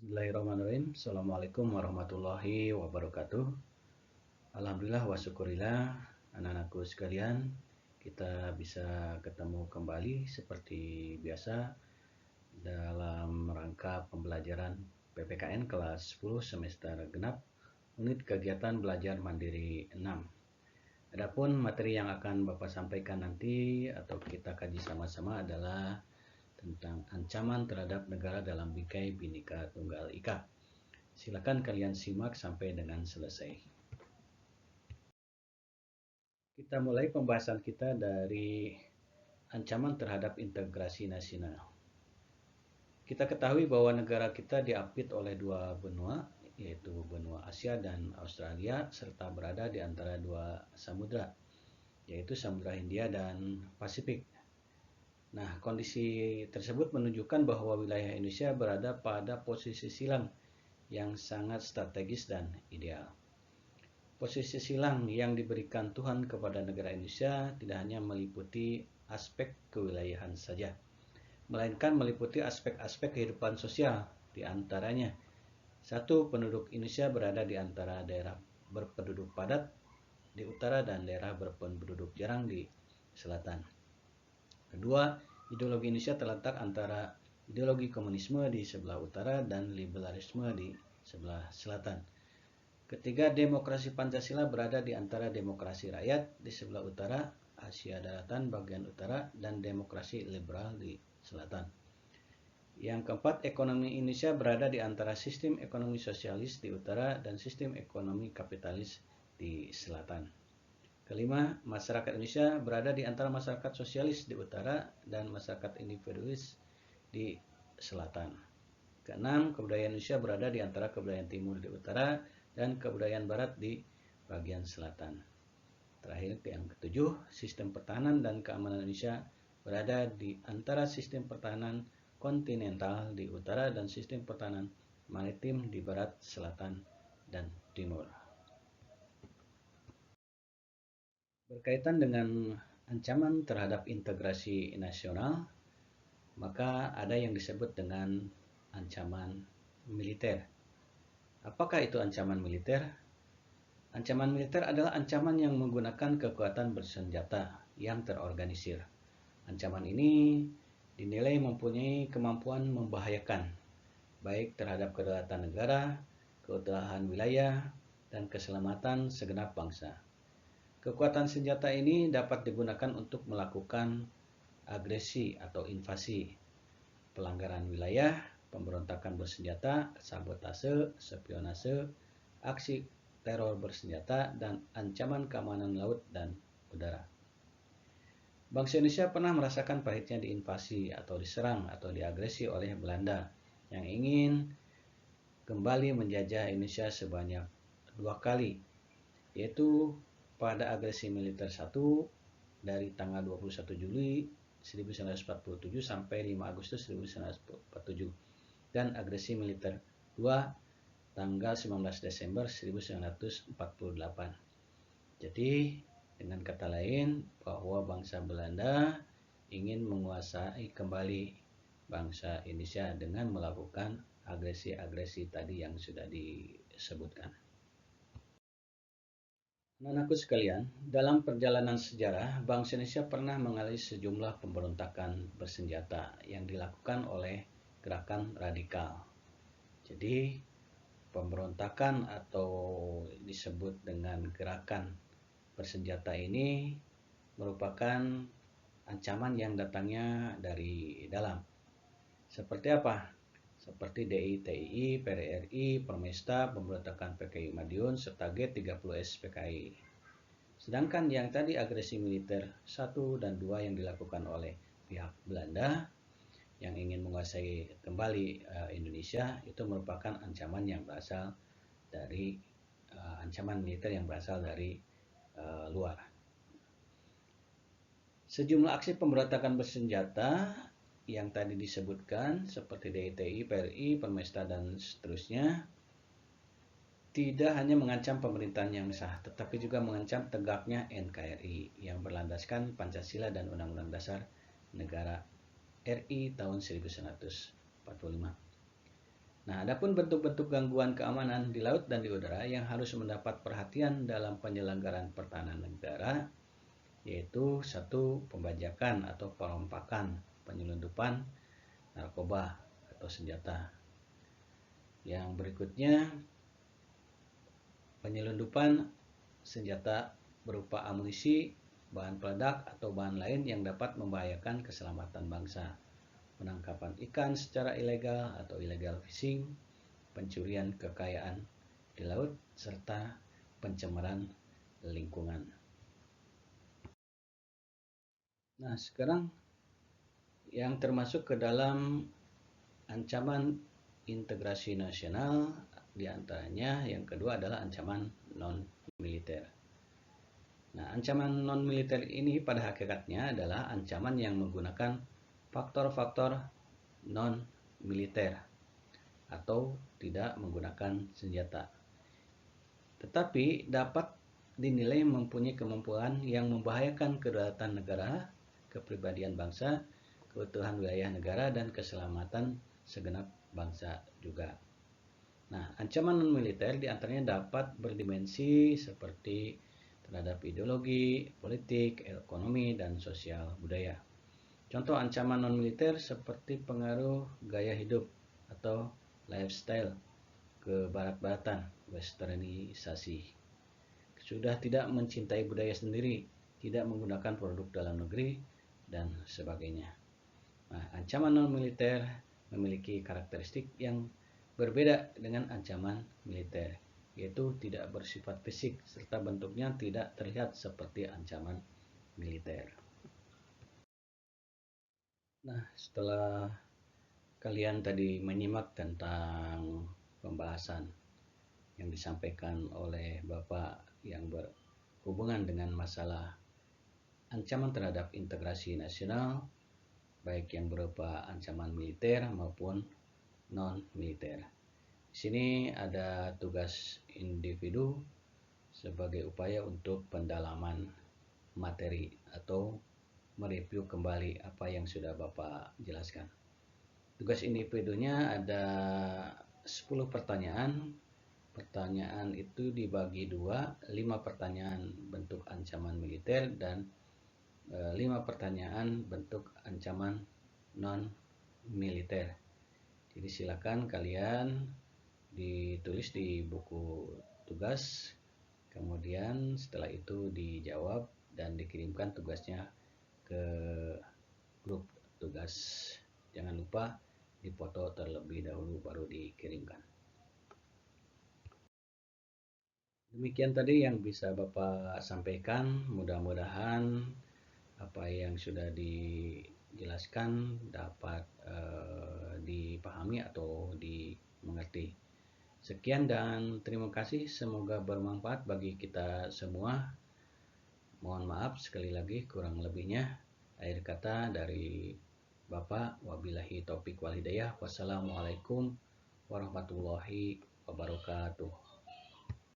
Bismillahirrahmanirrahim. Assalamualaikum warahmatullahi wabarakatuh. Alhamdulillah wa syukurillah, anak-anakku sekalian, kita bisa ketemu kembali seperti biasa dalam rangka pembelajaran PPKN kelas 10 semester genap, unit kegiatan belajar mandiri 6. Adapun materi yang akan Bapak sampaikan nanti atau kita kaji sama-sama adalah tentang ancaman terhadap negara dalam bingkai Bhinneka Tunggal Ika. Silakan kalian simak sampai dengan selesai. Kita mulai pembahasan kita dari ancaman terhadap integrasi nasional. Kita ketahui bahwa negara kita diapit oleh dua benua, yaitu benua Asia dan Australia, serta berada di antara dua samudra, yaitu Samudra Hindia dan Pasifik. Nah, kondisi tersebut menunjukkan bahwa wilayah Indonesia berada pada posisi silang yang sangat strategis dan ideal. Posisi silang yang diberikan Tuhan kepada negara Indonesia tidak hanya meliputi aspek kewilayahan saja, melainkan meliputi aspek-aspek kehidupan sosial, di antaranya. Satu, penduduk Indonesia berada di antara daerah berpenduduk padat di utara dan daerah berpenduduk jarang di selatan. Kedua, ideologi Indonesia terletak antara ideologi komunisme di sebelah utara dan liberalisme di sebelah selatan. Ketiga, demokrasi Pancasila berada di antara demokrasi rakyat di sebelah utara, Asia Daratan bagian utara, dan demokrasi liberal di selatan. Yang keempat, ekonomi Indonesia berada di antara sistem ekonomi sosialis di utara dan sistem ekonomi kapitalis di selatan. Kelima, masyarakat Indonesia berada di antara masyarakat sosialis di utara dan masyarakat individualis di selatan. Keenam, kebudayaan Indonesia berada di antara kebudayaan timur di utara dan kebudayaan barat di bagian selatan. Terakhir, yang ketujuh, sistem pertahanan dan keamanan Indonesia berada di antara sistem pertahanan kontinental di utara dan sistem pertahanan maritim di barat, selatan, dan timur. Berkaitan dengan ancaman terhadap integrasi nasional, maka ada yang disebut dengan ancaman militer. Apakah itu ancaman militer? Ancaman militer adalah ancaman yang menggunakan kekuatan bersenjata yang terorganisir. Ancaman ini dinilai mempunyai kemampuan membahayakan, baik terhadap kedaulatan negara, keutuhan wilayah, dan keselamatan segenap bangsa. Kekuatan senjata ini dapat digunakan untuk melakukan agresi atau invasi, pelanggaran wilayah, pemberontakan bersenjata, sabotase, spionase, aksi teror bersenjata, dan ancaman keamanan laut dan udara. Bangsa Indonesia pernah merasakan pahitnya diinvasi atau diserang atau diagresi oleh Belanda yang ingin kembali menjajah Indonesia sebanyak 2 kali, yaitu pada agresi militer 1 dari tanggal 21 Juli 1947 sampai 5 Agustus 1947 dan agresi militer 2 tanggal 19 Desember 1948. Jadi dengan kata lain bahwa bangsa Belanda ingin menguasai kembali bangsa Indonesia dengan melakukan agresi-agresi tadi yang sudah disebutkan. Anak-anakku sekalian, dalam perjalanan sejarah, bangsa Indonesia pernah mengalami sejumlah pemberontakan bersenjata yang dilakukan oleh gerakan radikal. Jadi, pemberontakan atau disebut dengan gerakan bersenjata ini merupakan ancaman yang datangnya dari dalam. Seperti apa? Seperti DITII, PRRI, Permesta, pemberontakan PKI Madiun, serta G30S PKI. Sedangkan yang tadi agresi militer 1 dan 2 yang dilakukan oleh pihak Belanda yang ingin menguasai kembali Indonesia itu merupakan ancaman yang berasal dari ancaman militer yang berasal dari luar. Sejumlah aksi pemberontakan bersenjata yang tadi disebutkan seperti DITI, PRI, Permesta, dan seterusnya tidak hanya mengancam pemerintahan yang sah, tetapi juga mengancam tegaknya NKRI yang berlandaskan Pancasila dan Undang-Undang Dasar Negara RI tahun 1945. Nah, adapun bentuk-bentuk gangguan keamanan di laut dan di udara yang harus mendapat perhatian dalam penyelenggaraan pertahanan negara, yaitu satu, pembajakan atau perompakan, penyelundupan narkoba atau senjata. Yang berikutnya, penyelundupan senjata berupa amunisi, bahan peledak atau bahan lain yang dapat membahayakan keselamatan bangsa, penangkapan ikan secara ilegal atau illegal fishing, pencurian kekayaan di laut, serta pencemaran lingkungan. Nah, sekarang yang termasuk ke dalam ancaman integrasi nasional, diantaranya yang kedua adalah ancaman non-militer. Nah, ancaman non-militer ini pada hakikatnya adalah ancaman yang menggunakan faktor-faktor non-militer atau tidak menggunakan senjata, tetapi dapat dinilai mempunyai kemampuan yang membahayakan kedaulatan negara, kepribadian bangsa, keutuhan wilayah negara, dan keselamatan segenap bangsa juga. Nah, ancaman non-militer diantaranya dapat berdimensi seperti terhadap ideologi, politik, ekonomi, dan sosial budaya. Contoh ancaman non-militer seperti pengaruh gaya hidup atau lifestyle ke barat-baratan, westernisasi. Sudah tidak mencintai budaya sendiri, tidak menggunakan produk dalam negeri, dan sebagainya. Nah, ancaman non-militer memiliki karakteristik yang berbeda dengan ancaman militer, yaitu tidak bersifat fisik serta bentuknya tidak terlihat seperti ancaman militer. Nah, setelah kalian tadi menyimak tentang pembahasan yang disampaikan oleh Bapak yang berhubungan dengan masalah ancaman terhadap integrasi nasional, baik yang berupa ancaman militer maupun non-militer. Di sini ada tugas individu sebagai upaya untuk pendalaman materi atau mereview kembali apa yang sudah Bapak jelaskan. Tugas individunya ada 10 pertanyaan. Pertanyaan itu dibagi dua, 5 pertanyaan bentuk ancaman militer dan 5 pertanyaan bentuk ancaman non-militer. Jadi silakan kalian ditulis di buku tugas, kemudian setelah itu dijawab dan dikirimkan tugasnya ke grup tugas. Jangan lupa dipoto terlebih dahulu baru dikirimkan. Demikian tadi yang bisa Bapak sampaikan, mudah-mudahan apa yang sudah dijelaskan dapat dipahami atau dimengerti. Sekian dan terima kasih, semoga bermanfaat bagi kita semua. Mohon maaf sekali lagi kurang lebihnya. Akhir kata dari Bapak, wabillahi taufik wal hidayah. Wassalamualaikum warahmatullahi wabarakatuh.